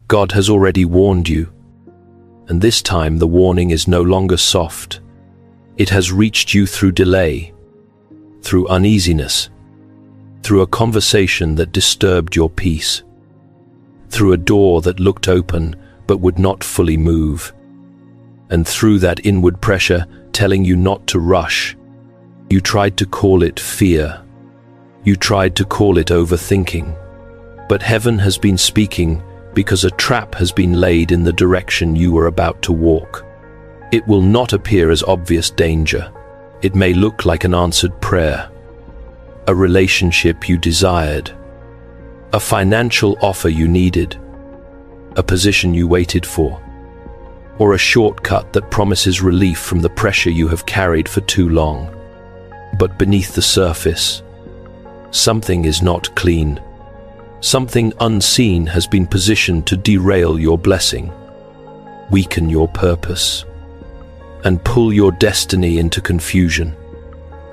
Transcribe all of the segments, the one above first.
God has already warned you, and this time the warning is no longer soft. It has reached you through delay, through uneasiness, through a conversation that disturbed your peace, through a door that looked open but would not fully move, and through that inward pressure telling you not to rush. You tried to call it fear. You tried to call it overthinking. But heaven has been speaking because a trap has been laid in the direction you are about to walk. It will not appear as obvious danger. It may look like an answered prayer, a relationship you desired, a financial offer you needed, a position you waited for, or a shortcut that promises relief from the pressure you have carried for too long. But beneath the surface, something is not clean. Something unseen has been positioned to derail your blessing, weaken your purpose, and pull your destiny into confusion.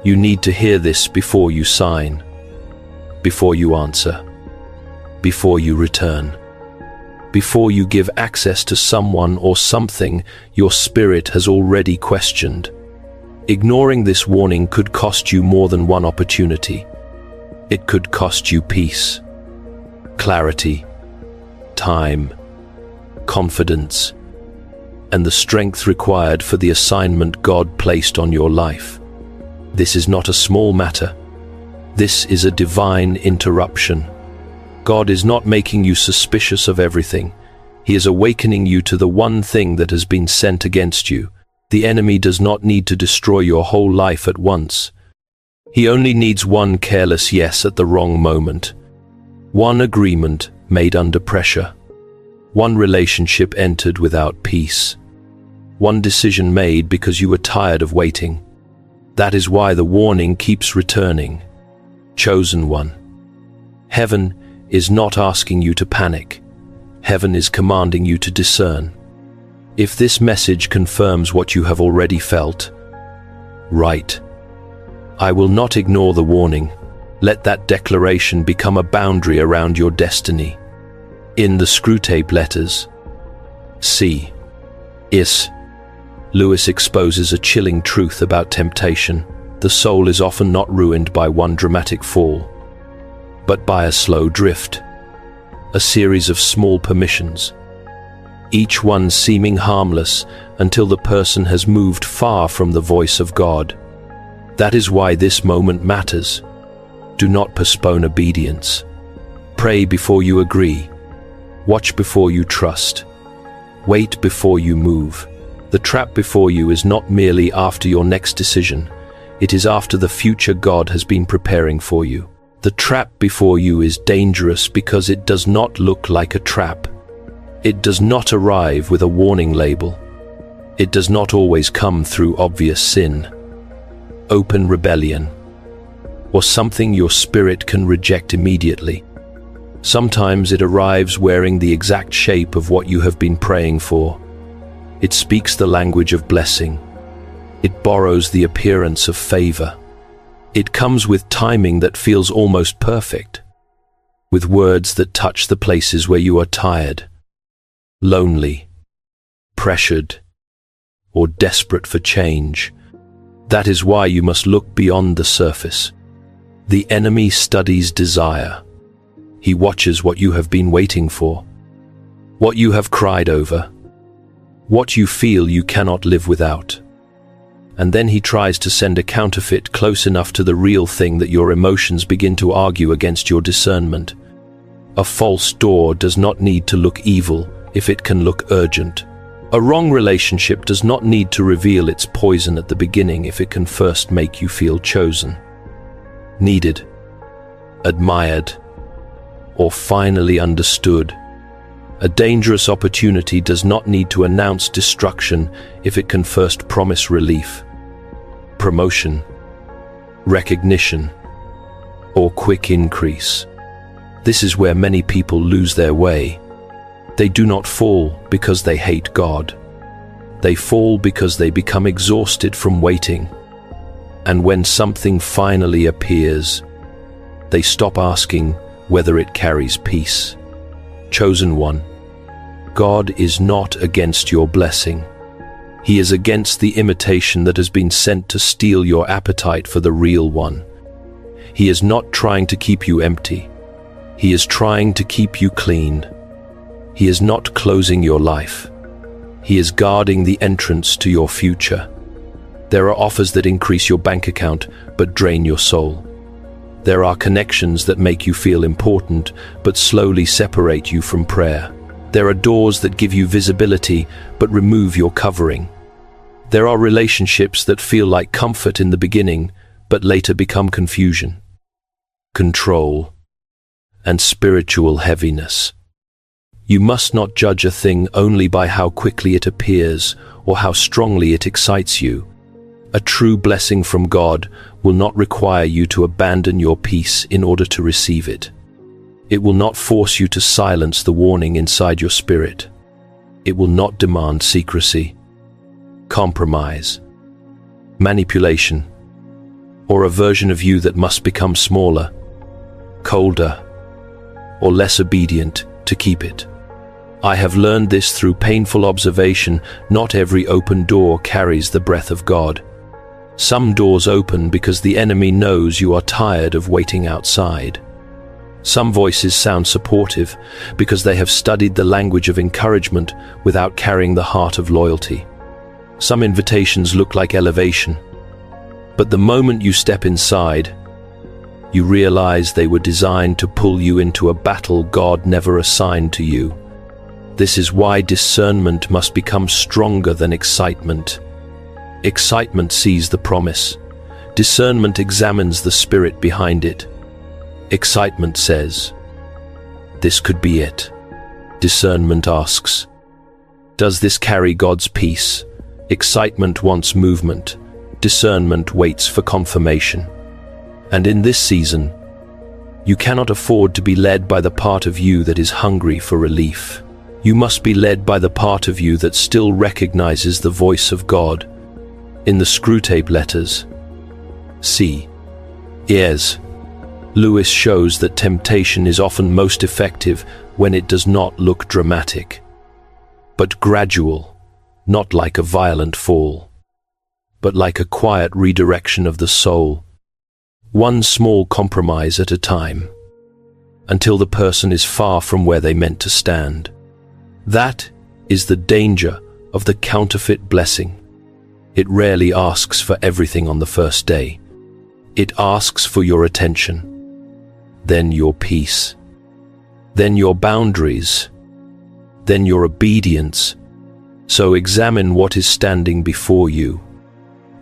You need to hear this before you sign, before you answer, before you return, before you give access to someone or something your spirit has already questioned. Ignoring this warning could cost you more than one opportunity. It could cost you peace, clarity, time, confidence, and the strength required for the assignment God placed on your life. This is not a small matter. This is a divine interruption. God is not making you suspicious of everything. He is awakening you to the one thing that has been sent against you. The enemy does not need to destroy your whole life at once. He only needs one careless yes at the wrong moment, one agreement made under pressure, one relationship entered without peace, one decision made because you were tired of waiting. That is why the warning keeps returning. Chosen one. Heaven is not asking you to panic. Heaven is commanding you to discern. If this message confirms what you have already felt, right. I will not ignore the warning. Let that declaration become a boundary around your destiny. In the Screwtape Letters, C. S. Lewis exposes a chilling truth about temptation. The soul is often not ruined by one dramatic fall, but by a slow drift, a series of small permissions, each one seeming harmless until the person has moved far from the voice of God. That is why this moment matters. Do not postpone obedience. Pray before you agree. Watch before you trust. Wait before you move. The trap before you is not merely after your next decision. It is after the future God has been preparing for you. The trap before you is dangerous because it does not look like a trap. It does not arrive with a warning label. It does not always come through obvious sin, open rebellion, or something your spirit can reject immediately. Sometimes it arrives wearing the exact shape of what you have been praying for. It speaks the language of blessing. It borrows the appearance of favor. It comes with timing that feels almost perfect, with words that touch the places where you are tired, lonely, pressured, or desperate for change. That is why you must look beyond the surface. The enemy studies desire. He watches what you have been waiting for, what you have cried over, what you feel you cannot live without. And then he tries to send a counterfeit close enough to the real thing that your emotions begin to argue against your discernment. A false door does not need to look evil if it can look urgent. A wrong relationship does not need to reveal its poison at the beginning if it can first make you feel chosen, needed, admired, or finally understood. A dangerous opportunity does not need to announce destruction if it can first promise relief, promotion, recognition, or quick increase. This is where many people lose their way. They do not fall because they hate God. They fall because they become exhausted from waiting. And when something finally appears, they stop asking whether it carries peace. Chosen one, God is not against your blessing. He is against the imitation that has been sent to steal your appetite for the real one. He is not trying to keep you empty. He is trying to keep you clean. He is not closing your life. He is guarding the entrance to your future. There are offers that increase your bank account but drain your soul. There are connections that make you feel important but slowly separate you from prayer. There are doors that give you visibility but remove your covering. There are relationships that feel like comfort in the beginning but later become confusion, control, and spiritual heaviness. You must not judge a thing only by how quickly it appears or how strongly it excites you. A true blessing from God will not require you to abandon your peace in order to receive it. It will not force you to silence the warning inside your spirit. It will not demand secrecy, compromise, manipulation, or a version of you that must become smaller, colder, or less obedient to keep it. I have learned this through painful observation. Not every open door carries the breath of God. Some doors open because the enemy knows you are tired of waiting outside. Some voices sound supportive because they have studied the language of encouragement without carrying the heart of loyalty. Some invitations look like elevation, but the moment you step inside, you realize they were designed to pull you into a battle God never assigned to you. This is why discernment must become stronger than excitement. Excitement sees the promise. Discernment examines the spirit behind it. Excitement says, "This could be it." Discernment asks, "Does this carry God's peace?" Excitement wants movement. Discernment waits for confirmation. And in this season, you cannot afford to be led by the part of you that is hungry for relief. You must be led by the part of you that still recognizes the voice of God. In the Screwtape Letters, C.S. Lewis shows that temptation is often most effective when it does not look dramatic, but gradual, not like a violent fall, but like a quiet redirection of the soul, one small compromise at a time, until the person is far from where they meant to stand. That is the danger of the counterfeit blessing. It rarely asks for everything on the first day. It asks for your attention, then your peace, then your boundaries, then your obedience. So examine what is standing before you.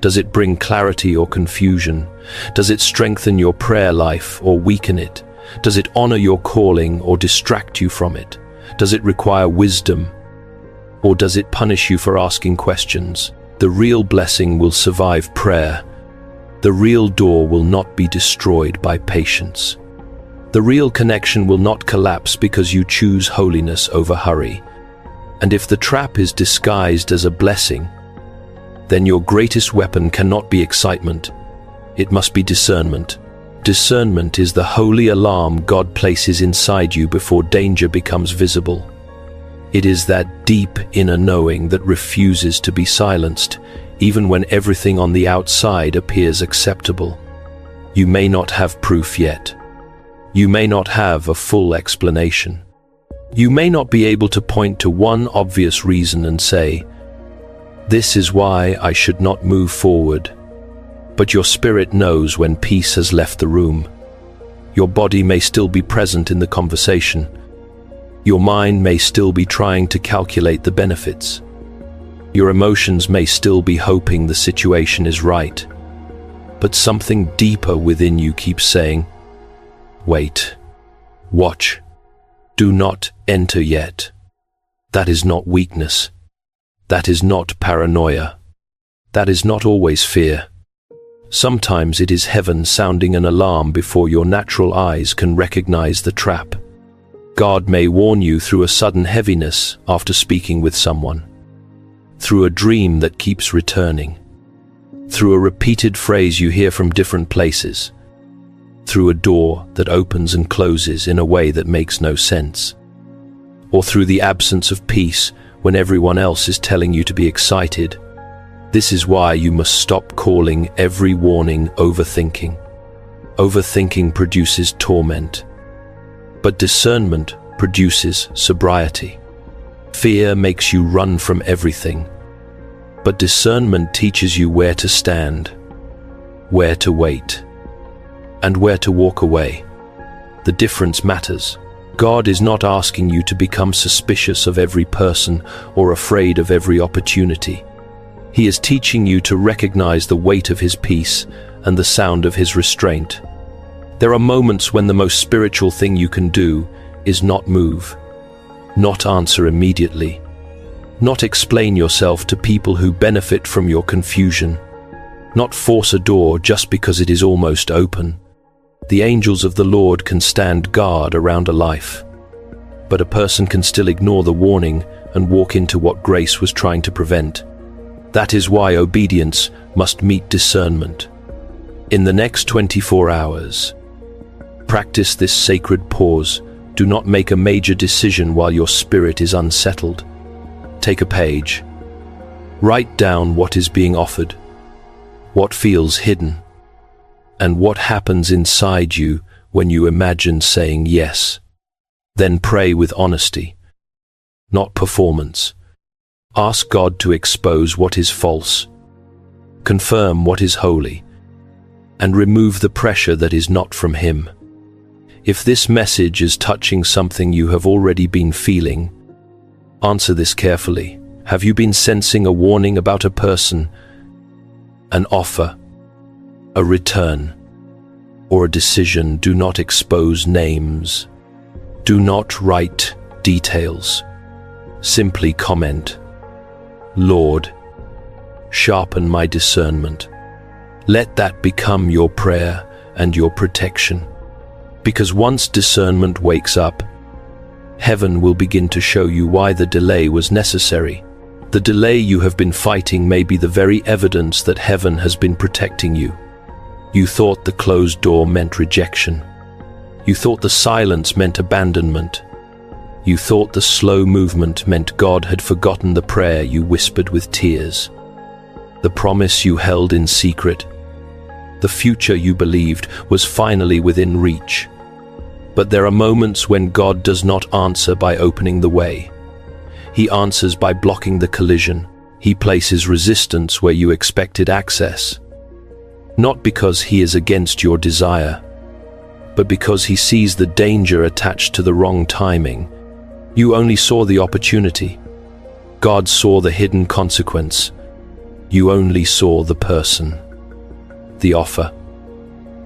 Does it bring clarity or confusion? Does it strengthen your prayer life or weaken it? Does it honor your calling or distract you from it? Does it require wisdom, or does it punish you for asking questions? The real blessing will survive prayer. The real door will not be destroyed by patience. The real connection will not collapse because you choose holiness over hurry. And if the trap is disguised as a blessing, then your greatest weapon cannot be excitement. It must be discernment. Discernment is the holy alarm God places inside you before danger becomes visible. It is that deep inner knowing that refuses to be silenced, even when everything on the outside appears acceptable. You may not have proof yet. You may not have a full explanation. You may not be able to point to one obvious reason and say, "This is why I should not move forward." But your spirit knows when peace has left the room. Your body may still be present in the conversation. Your mind may still be trying to calculate the benefits. Your emotions may still be hoping the situation is right. But something deeper within you keeps saying, "Wait, watch, do not enter yet." That is not weakness. That is not paranoia. That is not always fear. Sometimes it is heaven sounding an alarm before your natural eyes can recognize the trap. God may warn you through a sudden heaviness after speaking with someone, through a dream that keeps returning, through a repeated phrase you hear from different places, through a door that opens and closes in a way that makes no sense. or through the absence of peace when everyone else is telling you to be excited. This is why you must stop calling every warning overthinking. Overthinking produces torment, but discernment produces sobriety. Fear makes you run from everything, but discernment teaches you where to stand, where to wait, and where to walk away. The difference matters. God is not asking you to become suspicious of every person or afraid of every opportunity. He is teaching you to recognize the weight of His peace and the sound of His restraint. There are moments when the most spiritual thing you can do is not move, not answer immediately, not explain yourself to people who benefit from your confusion, not force a door just because it is almost open. The angels of the Lord can stand guard around a life, but a person can still ignore the warning and walk into what grace was trying to prevent. That is why obedience must meet discernment. In the next 24 hours, practice this sacred pause. Do not make a major decision while your spirit is unsettled. Take a page. Write down what is being offered, what feels hidden, and what happens inside you when you imagine saying yes. Then pray with honesty, not performance. Ask God to expose what is false, confirm what is holy, and remove the pressure that is not from Him. If this message is touching something you have already been feeling, answer this carefully. Have you been sensing a warning about a person, an offer, a return, or a decision? Do not expose names. Do not write details. Simply comment, Lord, sharpen my discernment. Let that become your prayer and your protection. Because once discernment wakes up, heaven will begin to show you why the delay was necessary. The delay you have been fighting may be the very evidence that heaven has been protecting you. You thought the closed door meant rejection. You thought the silence meant abandonment. You thought the slow movement meant God had forgotten the prayer you whispered with tears, the promise you held in secret. The future you believed was finally within reach. But there are moments when God does not answer by opening the way. He answers by blocking the collision. He places resistance where you expected access. Not because He is against your desire, but because He sees the danger attached to the wrong timing. You only saw the opportunity. God saw the hidden consequence. You only saw the person, the offer,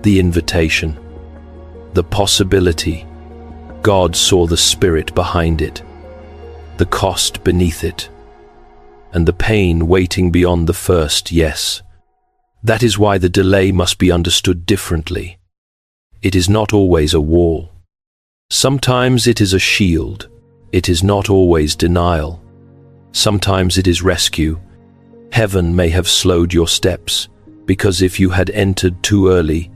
the invitation, the possibility. God saw the spirit behind it, the cost beneath it, and the pain waiting beyond the first yes. That is why the delay must be understood differently. It is not always a wall. Sometimes it is a shield. It is not always denial. Sometimes it is rescue. Heaven may have slowed your steps, because if you had entered too early,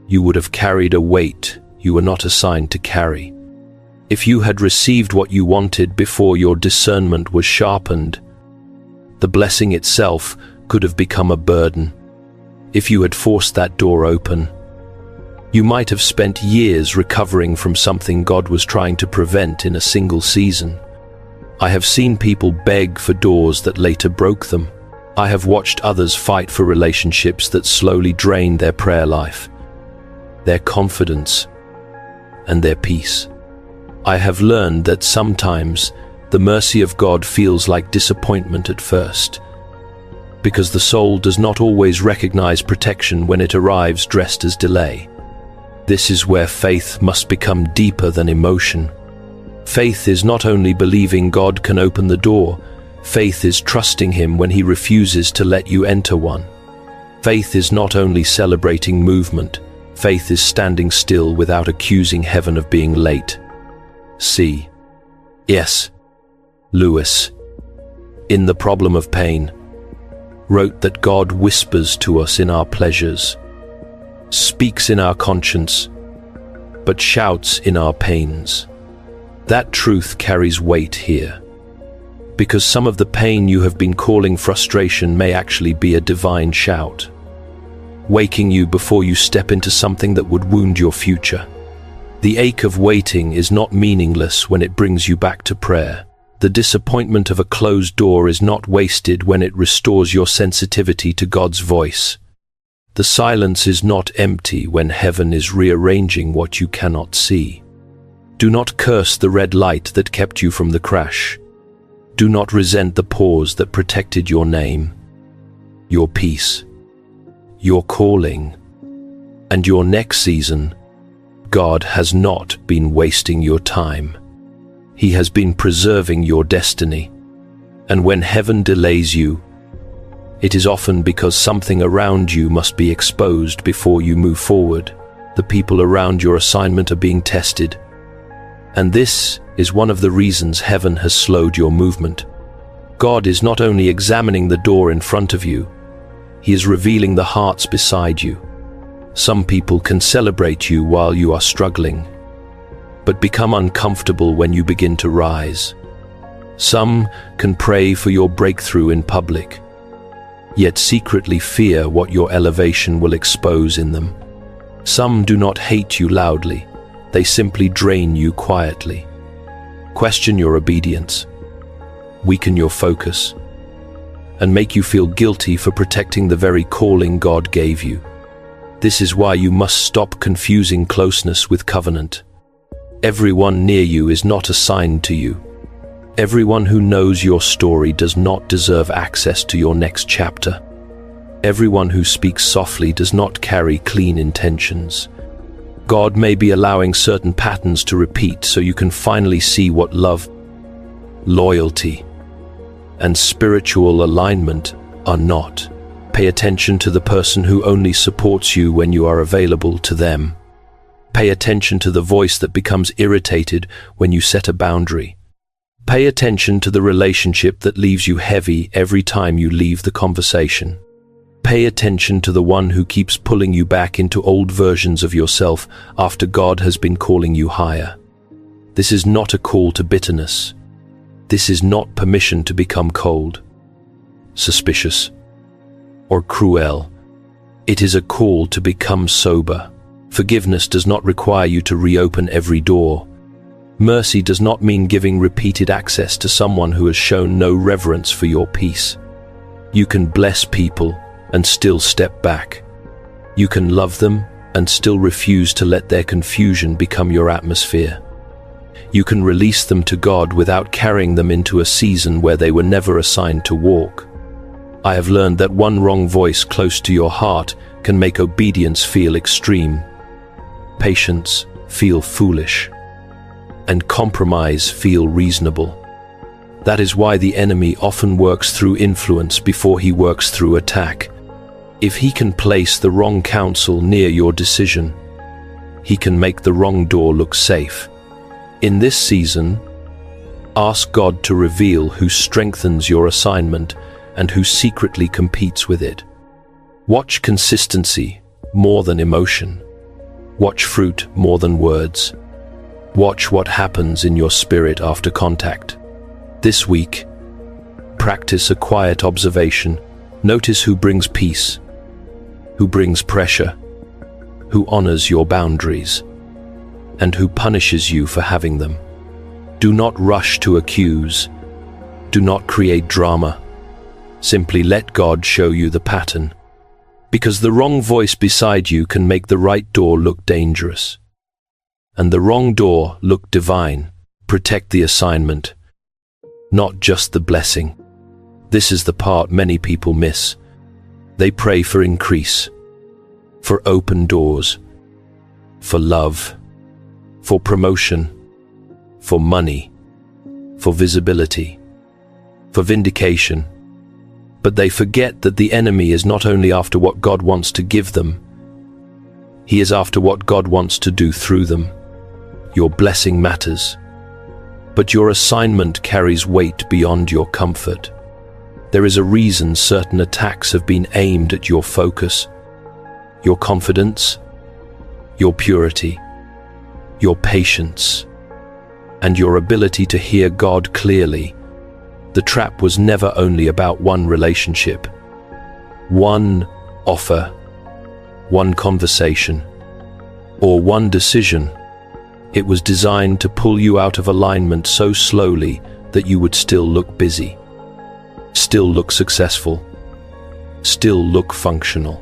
you would have carried a weight you were not assigned to carry. If you had received what you wanted before your discernment was sharpened, the blessing itself could have become a burden. If you had forced that door open, you might have spent years recovering from something God was trying to prevent in a single season. I have seen people beg for doors that later broke them. I have watched others fight for relationships that slowly drained their prayer life, their confidence, and their peace. I have learned that sometimes the mercy of God feels like disappointment at first, because the soul does not always recognize protection when it arrives dressed as delay. This is where faith must become deeper than emotion. Faith is not only believing God can open the door, faith is trusting Him when He refuses to let you enter one. Faith is not only celebrating movement, faith is standing still without accusing heaven of being late. C. S. Lewis, in The Problem of Pain, wrote that God whispers to us in our pleasures, speaks in our conscience, but shouts in our pains. That truth carries weight here, because some of the pain you have been calling frustration may actually be a divine shout, waking you before you step into something that would wound your future. The ache of waiting is not meaningless when it brings you back to prayer. The disappointment of a closed door is not wasted when it restores your sensitivity to God's voice. The silence is not empty when heaven is rearranging what you cannot see. Do not curse the red light that kept you from the crash. Do not resent the pause that protected your name, your peace, your calling, and your next season. God has not been wasting your time. He has been preserving your destiny. And when heaven delays you, it is often because something around you must be exposed before you move forward. The people around your assignment are being tested. And this is one of the reasons heaven has slowed your movement. God is not only examining the door in front of you, He is revealing the hearts beside you. Some people can celebrate you while you are struggling, but become uncomfortable when you begin to rise. Some can pray for your breakthrough in public, yet secretly fear what your elevation will expose in them. Some do not hate you loudly, they simply drain you quietly. Question your obedience, weaken your focus, and make you feel guilty for protecting the very calling God gave you. This is why you must stop confusing closeness with covenant. Everyone near you is not assigned to you. Everyone who knows your story does not deserve access to your next chapter. Everyone who speaks softly does not carry clean intentions. God may be allowing certain patterns to repeat so you can finally see what love, loyalty, and spiritual alignment are not. Pay attention to the person who only supports you when you are available to them. Pay attention to the voice that becomes irritated when you set a boundary. Pay attention to the relationship that leaves you heavy every time you leave the conversation. Pay attention to the one who keeps pulling you back into old versions of yourself after God has been calling you higher. This is not a call to bitterness. This is not permission to become cold, suspicious, or cruel. It is a call to become sober. Forgiveness does not require you to reopen every door. Mercy does not mean giving repeated access to someone who has shown no reverence for your peace. You can bless people and still step back. You can love them and still refuse to let their confusion become your atmosphere. You can release them to God without carrying them into a season where they were never assigned to walk. I have learned that one wrong voice close to your heart can make obedience feel extreme, patience feel foolish, and compromise feel reasonable. That is why the enemy often works through influence before he works through attack. If he can place the wrong counsel near your decision, he can make the wrong door look safe. In this season, ask God to reveal who strengthens your assignment and who secretly competes with it. Watch consistency more than emotion. Watch fruit more than words. Watch what happens in your spirit after contact. This week, practice a quiet observation. Notice who brings peace, who brings pressure, who honors your boundaries, and who punishes you for having them. Do not rush to accuse. Do not create drama. Simply let God show you the pattern, because the wrong voice beside you can make the right door look dangerous, and the wrong door look divine. Protect the assignment, not just the blessing. This is the part many people miss. They pray for increase, for open doors, for love, for promotion, for money, for visibility, for vindication. But they forget that the enemy is not only after what God wants to give them, he is after what God wants to do through them. Your blessing matters, but your assignment carries weight beyond your comfort. There is a reason certain attacks have been aimed at your focus, your confidence, your purity, your patience, and your ability to hear God clearly. The trap was never only about one relationship, one offer, one conversation, or one decision. It was designed to pull you out of alignment so slowly that you would still look busy, still look successful, still look functional,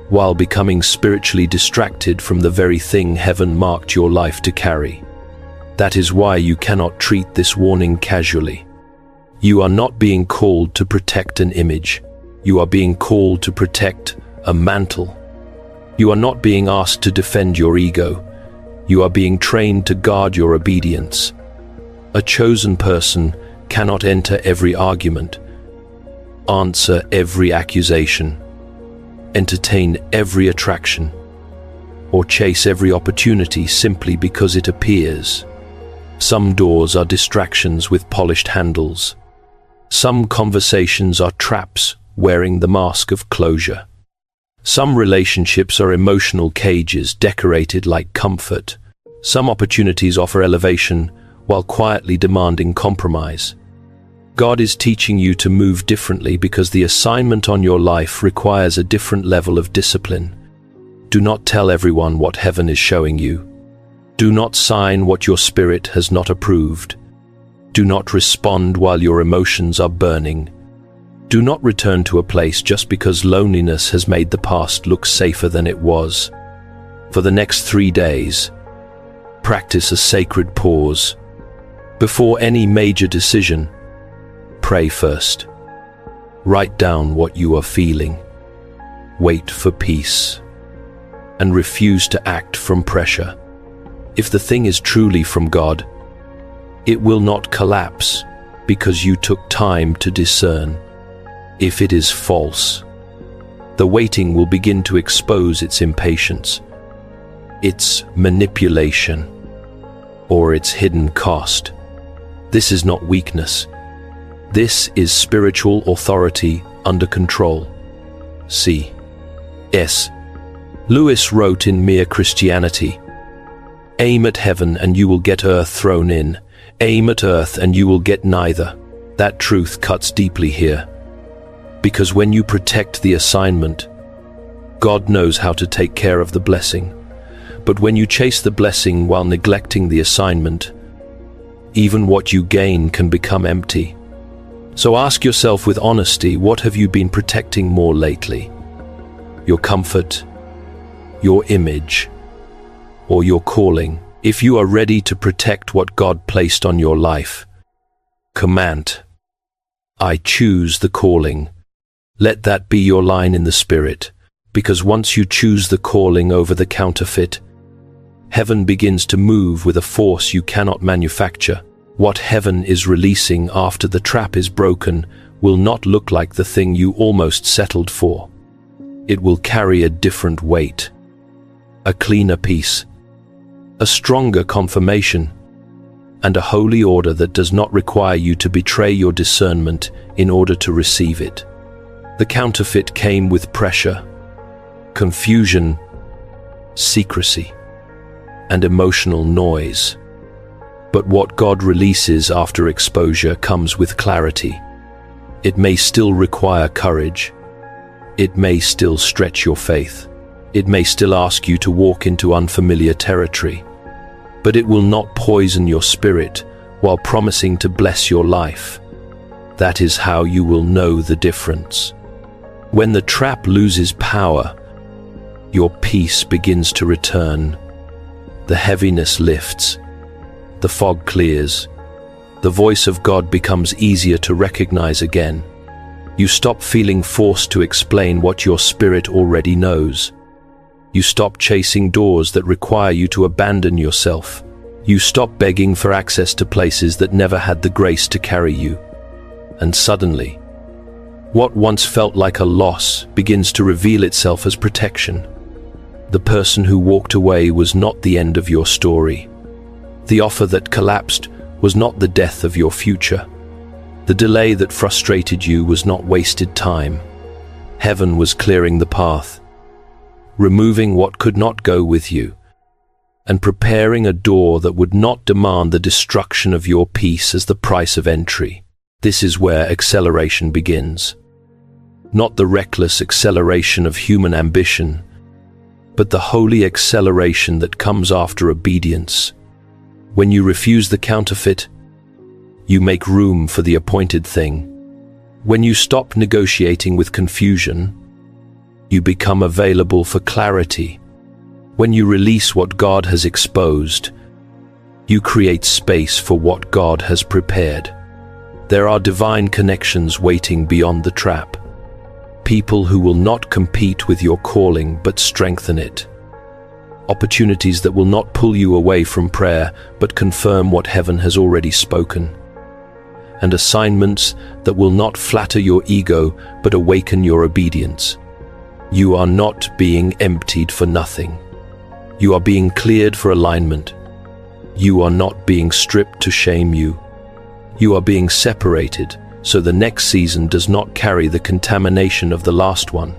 while becoming spiritually distracted from the very thing heaven marked your life to carry. That is why you cannot treat this warning casually. You are not being called to protect an image. You are being called to protect a mantle. You are not being asked to defend your ego. You are being trained to guard your obedience. A chosen person cannot enter every argument, answer every accusation, entertain every attraction, or chase every opportunity simply because it appears. Some doors are distractions with polished handles. Some conversations are traps wearing the mask of closure. Some relationships are emotional cages decorated like comfort. Some opportunities offer elevation while quietly demanding compromise. God is teaching you to move differently because the assignment on your life requires a different level of discipline. Do not tell everyone what heaven is showing you. Do not sign what your spirit has not approved. Do not respond while your emotions are burning. Do not return to a place just because loneliness has made the past look safer than it was. For the next 3 days, practice a sacred pause. Before any major decision, pray first. Write down what you are feeling. Wait for peace. And refuse to act from pressure. If the thing is truly from God, it will not collapse because you took time to discern. If it is false, the waiting will begin to expose its impatience, its manipulation, or its hidden cost. This is not weakness. This is spiritual authority under control. C.S. Lewis wrote in Mere Christianity, "Aim at heaven and you will get earth thrown in. Aim at earth and you will get neither." That truth cuts deeply here. Because when you protect the assignment, God knows how to take care of the blessing. But when you chase the blessing while neglecting the assignment, even what you gain can become empty. So ask yourself with honesty, what have you been protecting more lately? Your comfort, your image, or your calling? If you are ready to protect what God placed on your life, command, "I choose the calling." Let that be your line in the spirit, because once you choose the calling over the counterfeit, heaven begins to move with a force you cannot manufacture. What heaven is releasing after the trap is broken will not look like the thing you almost settled for. It will carry a different weight, a cleaner peace, a stronger confirmation, and a holy order that does not require you to betray your discernment in order to receive it. The counterfeit came with pressure, confusion, secrecy, and emotional noise. But what God releases after exposure comes with clarity. It may still require courage. It may still stretch your faith. It may still ask you to walk into unfamiliar territory. But it will not poison your spirit while promising to bless your life. That is how you will know the difference. When the trap loses power, your peace begins to return. The heaviness lifts. The fog clears. The voice of God becomes easier to recognize again. You stop feeling forced to explain what your spirit already knows. You stop chasing doors that require you to abandon yourself. You stop begging for access to places that never had the grace to carry you. And suddenly, what once felt like a loss begins to reveal itself as protection. The person who walked away was not the end of your story. The offer that collapsed was not the death of your future. The delay that frustrated you was not wasted time. Heaven was clearing the path, removing what could not go with you, and preparing a door that would not demand the destruction of your peace as the price of entry. This is where acceleration begins. Not the reckless acceleration of human ambition, but the holy acceleration that comes after obedience. When you refuse the counterfeit, you make room for the appointed thing. When you stop negotiating with confusion, you become available for clarity. When you release what God has exposed, you create space for what God has prepared. There are divine connections waiting beyond the trap. People who will not compete with your calling but strengthen it. Opportunities that will not pull you away from prayer but confirm what heaven has already spoken. And assignments that will not flatter your ego but awaken your obedience. You are not being emptied for nothing. You are being cleared for alignment. You are not being stripped to shame you. You are being separated so the next season does not carry the contamination of the last one.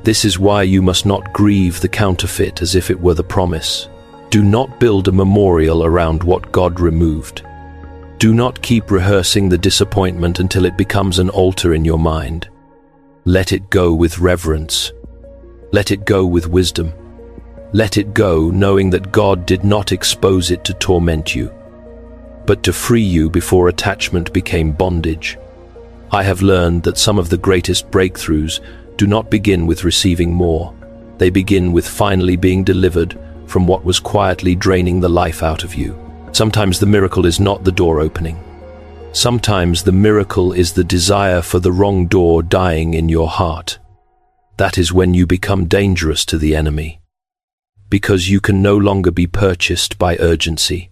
This is why you must not grieve the counterfeit as if it were the promise. Do not build a memorial around what God removed. Do not keep rehearsing the disappointment until it becomes an altar in your mind. Let it go with reverence. Let it go with wisdom. Let it go knowing that God did not expose it to torment you, but to free you before attachment became bondage. I have learned that some of the greatest breakthroughs do not begin with receiving more. They begin with finally being delivered from what was quietly draining the life out of you. Sometimes the miracle is not the door opening. Sometimes the miracle is the desire for the wrong door dying in your heart. That is when you become dangerous to the enemy, because you can no longer be purchased by urgency,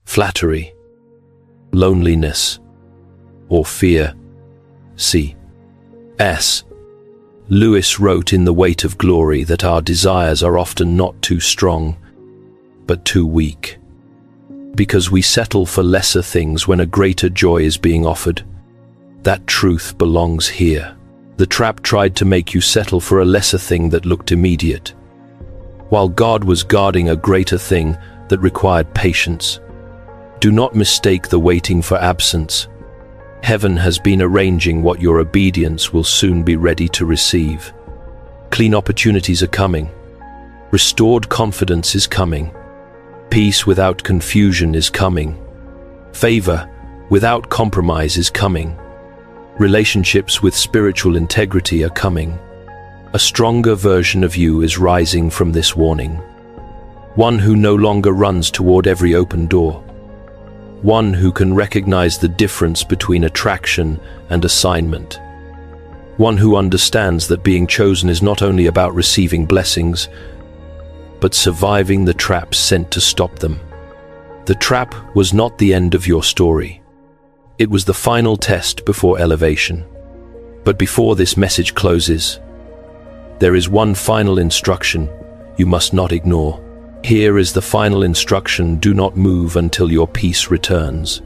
flattery, loneliness, or fear. C.S. Lewis wrote in The Weight of Glory that our desires are often not too strong, but too weak, because we settle for lesser things when a greater joy is being offered. That truth belongs here. The trap tried to make you settle for a lesser thing that looked immediate, while God was guarding a greater thing that required patience. Do not mistake the waiting for absence. Heaven has been arranging what your obedience will soon be ready to receive. Clean opportunities are coming. Restored confidence is coming. Peace without confusion is coming. Favor without compromise is coming. Relationships with spiritual integrity are coming. A stronger version of you is rising from this warning. One who no longer runs toward every open door. One who can recognize the difference between attraction and assignment. One who understands that being chosen is not only about receiving blessings, but surviving the traps sent to stop them. The trap was not the end of your story. It was the final test before elevation. But before this message closes, there is one final instruction you must not ignore. Here is the final instruction: do not move until your peace returns.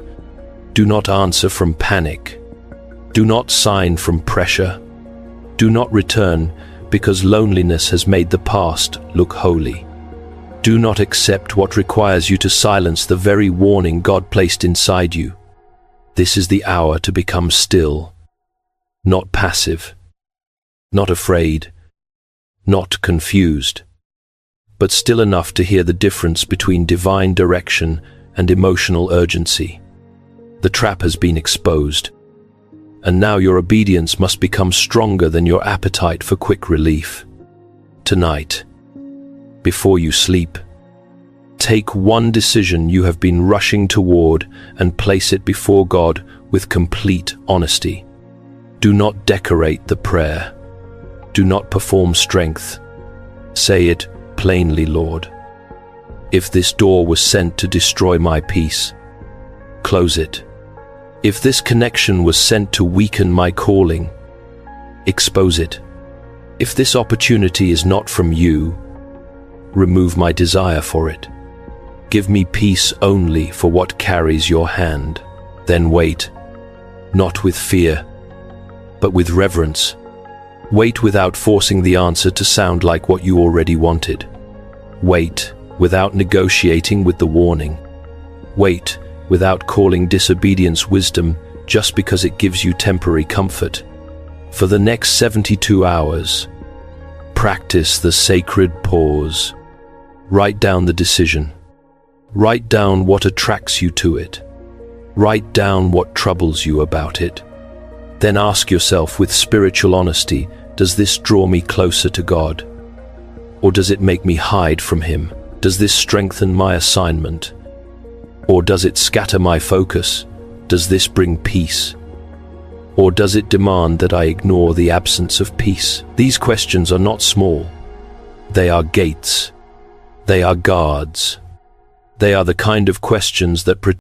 Do not answer from panic. Do not sign from pressure. Do not return because loneliness has made the past look holy. Do not accept what requires you to silence the very warning God placed inside you. This is the hour to become still, not passive, not afraid, not confused, but still enough to hear the difference between divine direction and emotional urgency. The trap has been exposed, and now your obedience must become stronger than your appetite for quick relief. Tonight, before you sleep, take one decision you have been rushing toward and place it before God with complete honesty. Do not decorate the prayer. Do not perform strength. Say it plainly, Lord. If this door was sent to destroy my peace, close it. If this connection was sent to weaken my calling, expose it. If this opportunity is not from you, remove my desire for it. Give me peace only for what carries your hand. Then wait, not with fear, but with reverence. Wait without forcing the answer to sound like what you already wanted. Wait without negotiating with the warning. Wait without calling disobedience wisdom just because it gives you temporary comfort. For the next 72 hours, practice the sacred pause. Write down the decision. Write down what attracts you to it. Write down what troubles you about it. Then ask yourself with spiritual honesty, does this draw me closer to God? Or does it make me hide from Him? Does this strengthen my assignment? Or does it scatter my focus? Does this bring peace? Or does it demand that I ignore the absence of peace? These questions are not small. They are gates. They are guards. They are the kind of questions that